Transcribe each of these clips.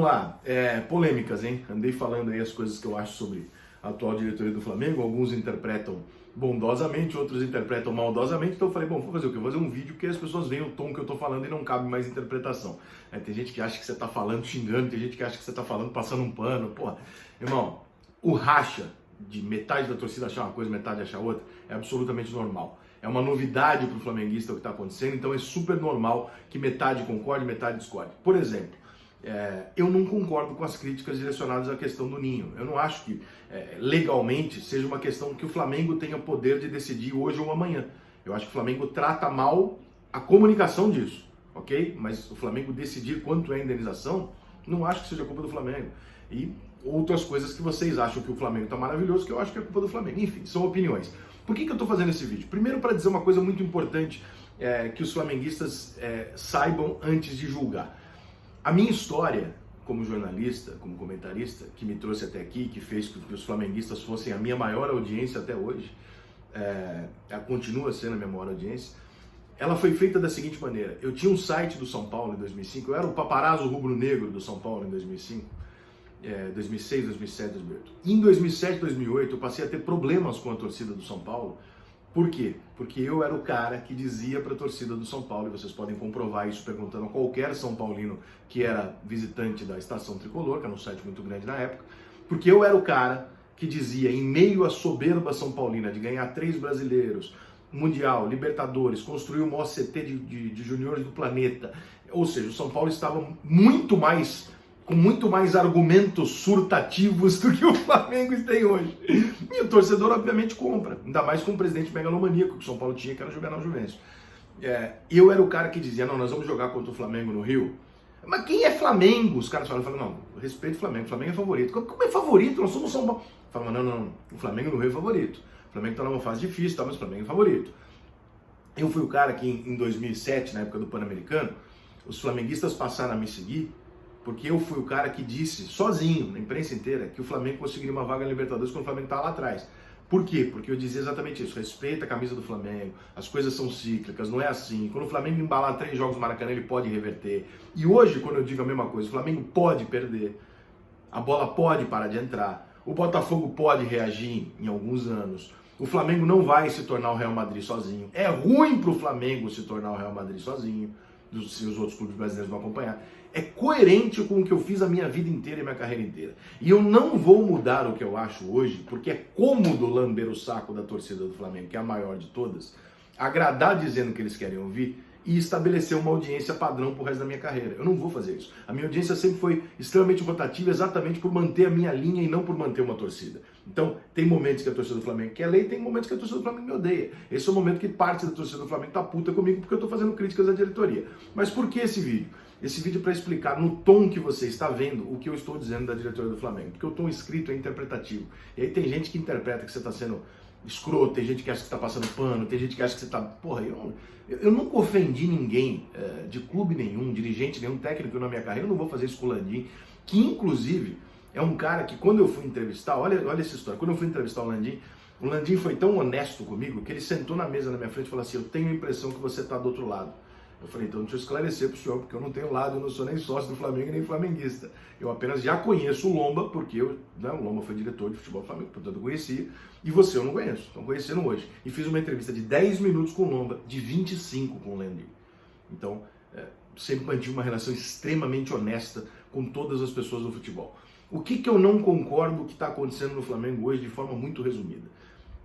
lá, polêmicas, hein? Andei falando aí as coisas que eu acho sobre a atual diretoria do Flamengo. Alguns interpretam bondosamente, outros interpretam maldosamente. Então eu falei, bom, vou fazer o quê? Vou fazer um vídeo que as pessoas veem o tom que eu tô falando e não cabe mais interpretação. Tem gente que acha que você tá falando xingando, tem gente que acha que você tá falando passando um pano. Porra, irmão, o racha de metade da torcida achar uma coisa, metade achar outra, é absolutamente normal. É uma novidade para o flamenguista o que está acontecendo, então é super normal que metade concorde, metade discorde. Por exemplo, eu não concordo com as críticas direcionadas à questão do Ninho. Eu não acho que legalmente seja uma questão que o Flamengo tenha poder de decidir hoje ou amanhã. Eu acho que o Flamengo trata mal a comunicação disso, ok? Mas o Flamengo decidir quanto é a indenização, não acho que seja culpa do Flamengo. E outras coisas que vocês acham que o Flamengo está maravilhoso, que eu acho que é culpa do Flamengo. Enfim, são opiniões. Por que eu estou fazendo esse vídeo? Primeiro, para dizer uma coisa muito importante que os flamenguistas saibam antes de julgar. A minha história como jornalista, como comentarista, que me trouxe até aqui, que fez com que os flamenguistas fossem a minha maior audiência até hoje, continua sendo a minha maior audiência, ela foi feita da seguinte maneira. Eu tinha um site do São Paulo em 2005, eu era o paparazzo rubro-negro do São Paulo em 2005, 2006, 2007, 2008. Em 2007, 2008, eu passei a ter problemas com a torcida do São Paulo. Por quê? Porque eu era o cara que dizia para a torcida do São Paulo, e vocês podem comprovar isso perguntando a qualquer São Paulino que era visitante da Estação Tricolor, que era um site muito grande na época, porque eu era o cara que dizia, em meio à soberba São Paulina de ganhar 3 brasileiros, Mundial, Libertadores, construir o maior CT de juniores do planeta, ou seja, o São Paulo estava com muito mais argumentos surtativos do que o Flamengo tem hoje. E o torcedor, obviamente, compra. Ainda mais com o presidente megalomaníaco que o São Paulo tinha, que era o Juvenal Juvencio. Eu era o cara que dizia, não, nós vamos jogar contra o Flamengo no Rio. Mas quem é Flamengo? Os caras falaram, não, eu respeito o Flamengo é favorito. Como é favorito? Nós somos São Paulo. Falaram, não, o Flamengo no Rio é favorito. O Flamengo está numa fase difícil, mas o Flamengo é favorito. Eu fui o cara que em 2007, na época do Pan-Americano, os flamenguistas passaram a me seguir, porque eu fui o cara que disse, sozinho, na imprensa inteira, que o Flamengo conseguiria uma vaga na Libertadores quando o Flamengo estava lá atrás. Por quê? Porque eu dizia exatamente isso, respeita a camisa do Flamengo, as coisas são cíclicas, não é assim. Quando o Flamengo embalar 3 jogos no Maracanã, ele pode reverter. E hoje, quando eu digo a mesma coisa, o Flamengo pode perder, a bola pode parar de entrar, o Botafogo pode reagir em alguns anos, o Flamengo não vai se tornar o Real Madrid sozinho. É ruim para o Flamengo se tornar o Real Madrid sozinho, se os outros clubes brasileiros vão acompanhar. É coerente com o que eu fiz a minha vida inteira e a minha carreira inteira. E eu não vou mudar o que eu acho hoje, porque é cômodo lamber o saco da torcida do Flamengo, que é a maior de todas, agradar dizendo o que eles querem ouvir e estabelecer uma audiência padrão pro resto da minha carreira. Eu não vou fazer isso. A minha audiência sempre foi extremamente rotativa, exatamente por manter a minha linha e não por manter uma torcida. Então, tem momentos que a torcida do Flamengo quer ler e tem momentos que a torcida do Flamengo me odeia. Esse é o momento que parte da torcida do Flamengo tá puta comigo porque eu tô fazendo críticas à diretoria. Mas por que esse vídeo? Esse vídeo é para explicar no tom que você está vendo o que eu estou dizendo da diretoria do Flamengo. Porque o tom escrito é interpretativo. E aí tem gente que interpreta que você está sendo escroto, tem gente que acha que você está passando pano, tem gente que acha que você está... Porra, eu nunca ofendi ninguém de clube nenhum, dirigente nenhum, técnico na minha carreira, eu não vou fazer isso com o Landim, que inclusive é um cara que quando eu fui entrevistar, olha essa história, quando eu fui entrevistar o Landim foi tão honesto comigo que ele sentou na mesa na minha frente e falou assim, eu tenho a impressão que você está do outro lado. Eu falei, então deixa eu esclarecer para o senhor, porque eu não tenho lado, eu não sou nem sócio do Flamengo nem flamenguista. Eu apenas já conheço o Lomba, porque o Lomba foi diretor de futebol do Flamengo, portanto eu conhecia, e você eu não conheço, estou conhecendo hoje. E fiz uma entrevista de 10 minutos com o Lomba, de 25 com o Landim. Então, sempre mantive uma relação extremamente honesta com todas as pessoas do futebol. O que eu não concordo que está acontecendo no Flamengo hoje, de forma muito resumida?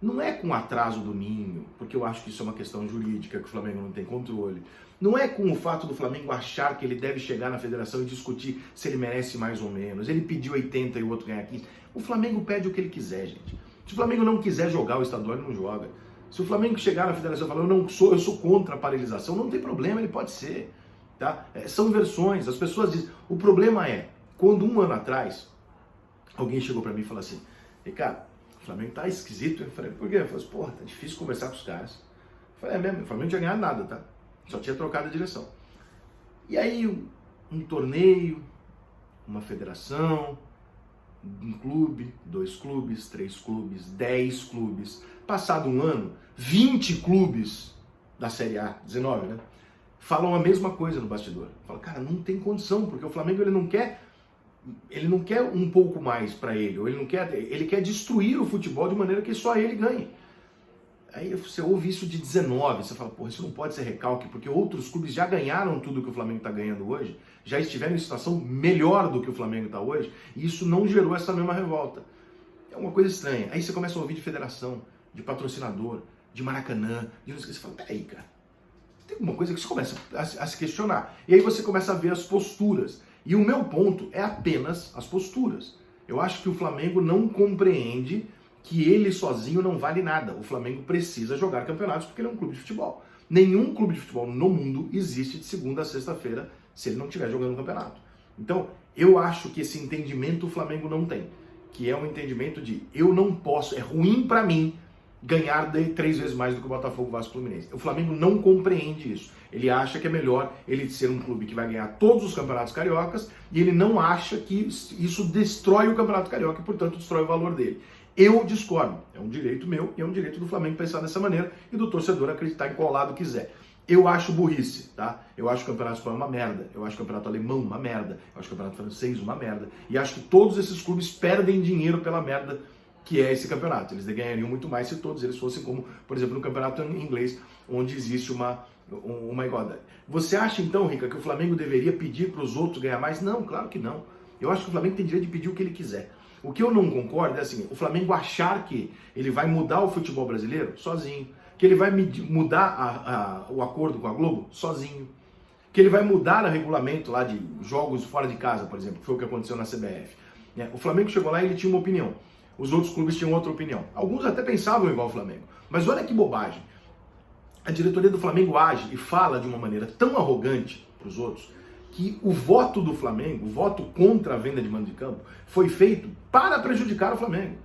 Não é com o atraso do Ninho, porque eu acho que isso é uma questão jurídica, que o Flamengo não tem controle. Não é com o fato do Flamengo achar que ele deve chegar na federação e discutir se ele merece mais ou menos. Ele pediu 80 e o outro ganha 15. O Flamengo pede o que ele quiser, gente. Se o Flamengo não quiser jogar o estadual, ele não joga. Se o Flamengo chegar na federação e falar, eu sou contra a paralisação, não tem problema, ele pode ser. Tá? São versões, as pessoas dizem. O problema é, quando um ano atrás, alguém chegou para mim e falou assim, Ricardo, o Flamengo tá esquisito. Eu falei, por quê? Eu falei, porra, tá difícil conversar com os caras. Eu falei, mesmo, o Flamengo não tinha ganhado nada, tá? Só tinha trocado a direção. E aí, um torneio, uma federação, um clube, 2 clubes, 3 clubes, 10 clubes. Passado um ano, 20 clubes da Série A, 19, né? Falam a mesma coisa no bastidor. Falam, cara, não tem condição, porque o Flamengo ele não quer ele não quer um pouco mais para ele, ou ele quer destruir o futebol de maneira que só ele ganhe. Aí você ouve isso de 19, você fala, porra, isso não pode ser recalque, porque outros clubes já ganharam tudo que o Flamengo está ganhando hoje, já estiveram em situação melhor do que o Flamengo está hoje, e isso não gerou essa mesma revolta. É uma coisa estranha. Aí você começa a ouvir de federação, de patrocinador, de Maracanã, de você fala, peraí, cara, tem alguma coisa que você começa a se questionar. E aí você começa a ver as posturas. E o meu ponto é apenas as posturas. Eu acho que o Flamengo não compreende que ele sozinho não vale nada. O Flamengo precisa jogar campeonatos porque ele é um clube de futebol. Nenhum clube de futebol no mundo existe de segunda a sexta-feira se ele não estiver jogando um campeonato. Então, eu acho que esse entendimento o Flamengo não tem. Que é um entendimento de eu não posso, é ruim pra mim ganhar 3 vezes mais do que o Botafogo, Vasco e Fluminense. O Flamengo não compreende isso. Ele acha que é melhor ele ser um clube que vai ganhar todos os campeonatos cariocas e ele não acha que isso destrói o campeonato carioca e, portanto, destrói o valor dele. Eu discordo. É um direito meu e é um direito do Flamengo pensar dessa maneira e do torcedor acreditar em qual lado quiser. Eu acho burrice, tá? Eu acho o campeonato espanhol uma merda. Eu acho o campeonato alemão uma merda. Eu acho o campeonato francês uma merda. E acho que todos esses clubes perdem dinheiro pela merda que é esse campeonato. Eles ganhariam muito mais se todos eles fossem como, por exemplo, no campeonato inglês, onde existe uma igualdade. Você acha então, Rica, que o Flamengo deveria pedir para os outros ganhar mais? Não, claro que não. Eu acho que o Flamengo tem direito de pedir o que ele quiser. O que eu não concordo é assim, o Flamengo achar que ele vai mudar o futebol brasileiro sozinho, que ele vai mudar o acordo com a Globo sozinho, que ele vai mudar o regulamento lá de jogos fora de casa, por exemplo, que foi o que aconteceu na CBF. O Flamengo chegou lá e ele tinha uma opinião. Os outros clubes tinham outra opinião. Alguns até pensavam igual o Flamengo. Mas olha que bobagem. A diretoria do Flamengo age e fala de uma maneira tão arrogante para os outros que o voto do Flamengo, o voto contra a venda de mando de campo, foi feito para prejudicar o Flamengo.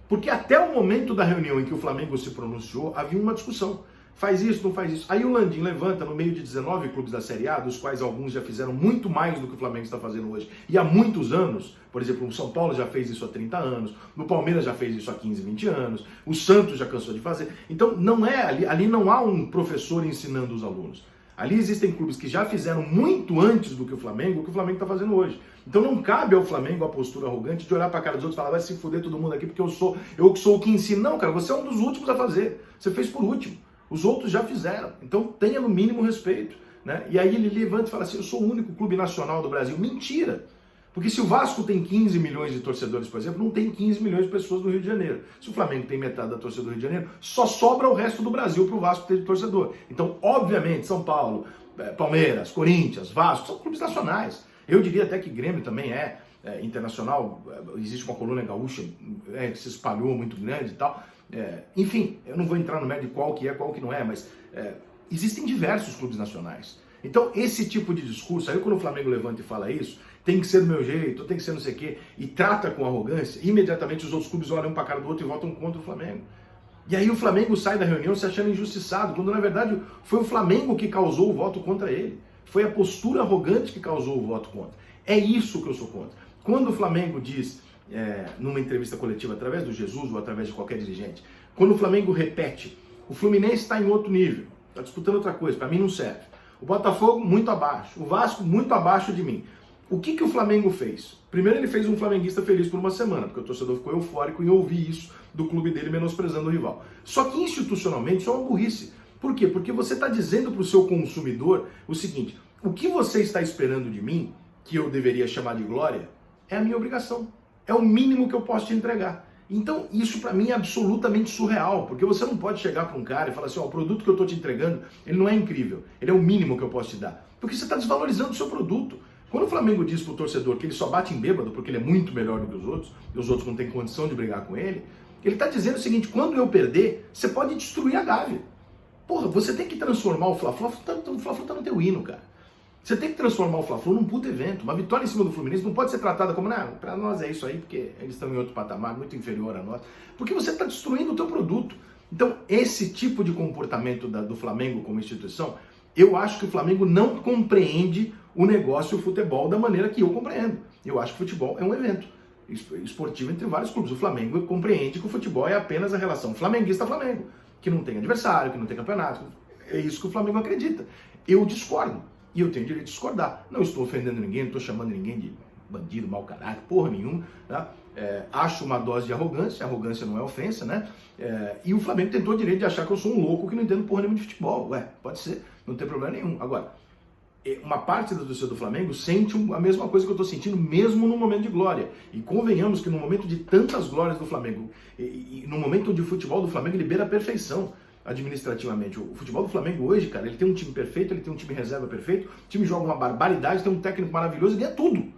Porque até o momento da reunião em que o Flamengo se pronunciou, havia uma discussão. Faz isso, não faz isso. Aí o Landim levanta no meio de 19 clubes da Série A, dos quais alguns já fizeram muito mais do que o Flamengo está fazendo hoje. E há muitos anos, por exemplo, o São Paulo já fez isso há 30 anos, o Palmeiras já fez isso há 15, 20 anos, o Santos já cansou de fazer. Então não é ali não há um professor ensinando os alunos. Ali existem clubes que já fizeram muito antes do que o Flamengo está fazendo hoje. Então não cabe ao Flamengo a postura arrogante de olhar para a cara dos outros e falar, vai se fuder todo mundo aqui porque eu que sou o que ensino. Não, cara, você é um dos últimos a fazer. Você fez por último. Os outros já fizeram. Então tenha no mínimo respeito. Né? E aí ele levanta e fala assim, eu sou o único clube nacional do Brasil. Mentira! Porque se o Vasco tem 15 milhões de torcedores, por exemplo, não tem 15 milhões de pessoas no Rio de Janeiro. Se o Flamengo tem metade da torcida do Rio de Janeiro, só sobra o resto do Brasil para o Vasco ter de torcedor. Então, obviamente, São Paulo, Palmeiras, Corinthians, Vasco, são clubes nacionais. Eu diria até que Grêmio também é internacional. Existe uma colônia gaúcha que se espalhou muito grande e tal. Enfim, eu não vou entrar no mérito de qual que é, qual que não é, mas existem diversos clubes nacionais. Então, esse tipo de discurso, aí quando o Flamengo levanta e fala isso, tem que ser do meu jeito, tem que ser não sei o quê, e trata com arrogância, imediatamente os outros clubes olham um para a cara do outro e votam contra o Flamengo. E aí o Flamengo sai da reunião se achando injustiçado, quando na verdade foi o Flamengo que causou o voto contra ele. Foi a postura arrogante que causou o voto contra. É isso que eu sou contra. Quando o Flamengo diz, numa entrevista coletiva, através do Jesus ou através de qualquer dirigente, quando o Flamengo repete, o Fluminense está em outro nível, está disputando outra coisa, para mim não serve. O Botafogo muito abaixo, o Vasco muito abaixo de mim. O que o Flamengo fez? Primeiro ele fez um flamenguista feliz por uma semana, porque o torcedor ficou eufórico em ouvir isso do clube dele menosprezando o rival. Só que institucionalmente isso é uma burrice. Por quê? Porque você está dizendo para o seu consumidor o seguinte, o que você está esperando de mim, que eu deveria chamar de glória, é a minha obrigação. É o mínimo que eu posso te entregar. Então isso para mim é absolutamente surreal, porque você não pode chegar para um cara e falar assim, o produto que eu estou te entregando, ele não é incrível, ele é o mínimo que eu posso te dar. Porque você está desvalorizando o seu produto. Quando o Flamengo diz pro torcedor que ele só bate em bêbado porque ele é muito melhor do que os outros, e os outros não têm condição de brigar com ele, ele tá dizendo o seguinte, quando eu perder, você pode destruir a Gávea. Porra, você tem que transformar o Fla-Flu, o Fla-Flu tá no teu hino, cara. Você tem que transformar o Fla-Flu num puto evento. Uma vitória em cima do Fluminense não pode ser tratada como, não, pra nós é isso aí, porque eles estão em outro patamar, muito inferior a nós. Porque você tá destruindo o teu produto. Então, esse tipo de comportamento do Flamengo como instituição, eu acho que o Flamengo não compreende o negócio e o futebol da maneira que eu compreendo. Eu acho que o futebol é um evento esportivo entre vários clubes. O Flamengo compreende que o futebol é apenas a relação flamenguista-Flamengo, que não tem adversário, que não tem campeonato. É isso que o Flamengo acredita. Eu discordo. E eu tenho direito de discordar. Não estou ofendendo ninguém, não estou chamando ninguém de bandido, mau caráter, porra nenhuma, tá? Acho uma dose de arrogância não é ofensa, né? E o Flamengo tentou o direito de achar que eu sou um louco que não entendo porra nenhuma de futebol. Ué, pode ser, não tem problema nenhum. Agora, uma parte da torcida do Flamengo sente a mesma coisa que eu estou sentindo, mesmo no momento de glória. E convenhamos que no momento de tantas glórias do Flamengo, e no momento onde o futebol do Flamengo libera a perfeição administrativamente. O futebol do Flamengo hoje, cara, ele tem um time perfeito, ele tem um time reserva perfeito, o time joga uma barbaridade, tem um técnico maravilhoso e ganha tudo.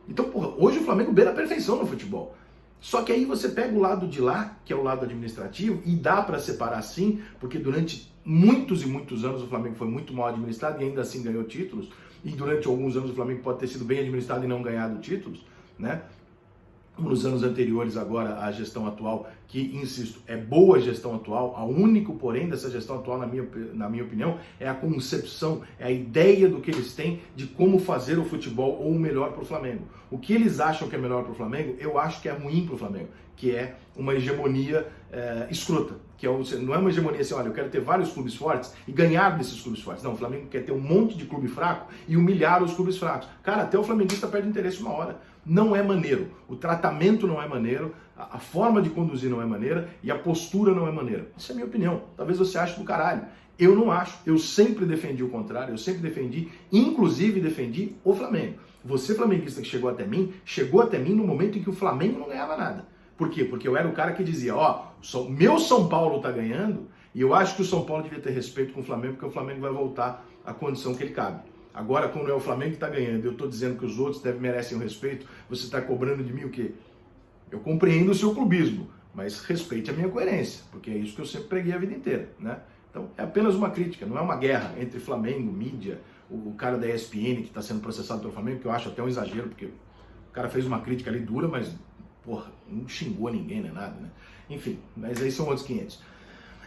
Então, porra, hoje o Flamengo beira a perfeição no futebol. Só que aí você pega o lado de lá, que é o lado administrativo, e dá para separar sim, porque durante muitos e muitos anos o Flamengo foi muito mal administrado e ainda assim ganhou títulos, e durante alguns anos o Flamengo pode ter sido bem administrado e não ganhado títulos, né? Nos anos anteriores, agora, a gestão atual, que, insisto, é boa gestão atual, a único, porém, dessa gestão atual, na minha opinião, é a concepção, é a ideia do que eles têm de como fazer o futebol ou o melhor para o Flamengo. O que eles acham que é melhor para o Flamengo, eu acho que é ruim para o Flamengo, que é uma hegemonia escrota, que não é uma hegemonia assim, olha, eu quero ter vários clubes fortes e ganhar desses clubes fortes. Não, o Flamengo quer ter um monte de clube fraco e humilhar os clubes fracos. Cara, até o flamenguista perde interesse uma hora. Não é maneiro, o tratamento não é maneiro, a forma de conduzir não é maneira e a postura não é maneira. Essa é a minha opinião. Talvez você ache do caralho. Eu não acho. Eu sempre defendi o contrário, eu sempre defendi, inclusive defendi o Flamengo. Você, flamenguista que chegou até mim no momento em que o Flamengo não ganhava nada. Por quê? Porque eu era o cara que dizia, meu São Paulo tá ganhando e eu acho que o São Paulo devia ter respeito com o Flamengo, porque o Flamengo vai voltar à condição que ele cabe. Agora, quando é o Flamengo que está ganhando, eu estou dizendo que os outros merecem o respeito, você está cobrando de mim o quê? Eu compreendo o seu clubismo, mas respeite a minha coerência, porque é isso que eu sempre preguei a vida inteira, né? Então, é apenas uma crítica, não é uma guerra entre Flamengo, mídia, o cara da ESPN que está sendo processado pelo Flamengo, que eu acho até um exagero, porque o cara fez uma crítica ali dura, mas, porra, não xingou ninguém, nem nada, né? Enfim, mas aí são outros 500.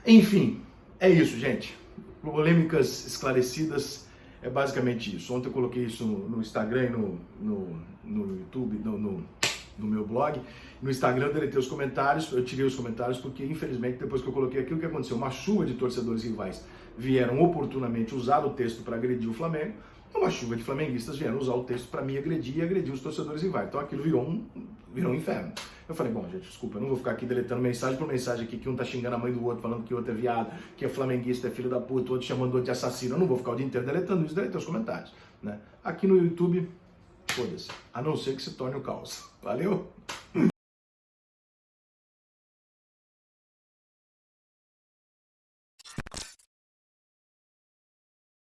Enfim, é isso, gente. Polêmicas esclarecidas. É basicamente isso. Ontem eu coloquei isso no Instagram e no YouTube, no meu blog. No Instagram eu deletei os comentários, eu tirei os comentários porque, infelizmente, depois que eu coloquei aquilo, o que aconteceu? Uma chuva de torcedores rivais vieram oportunamente usar o texto para agredir o Flamengo, uma chuva de flamenguistas vieram usar o texto para me agredir e agredir os torcedores rivais. Então aquilo virou um inferno. Eu falei, bom, gente, desculpa, eu não vou ficar aqui deletando mensagem por mensagem aqui, que um tá xingando a mãe do outro, falando que o outro é viado, que é flamenguista, é filho da puta, o outro chamando o outro de assassino. Eu não vou ficar o dia inteiro deletando isso, deletei os comentários, né? Aqui no YouTube, foda-se, a não ser que se torne o caos. Valeu?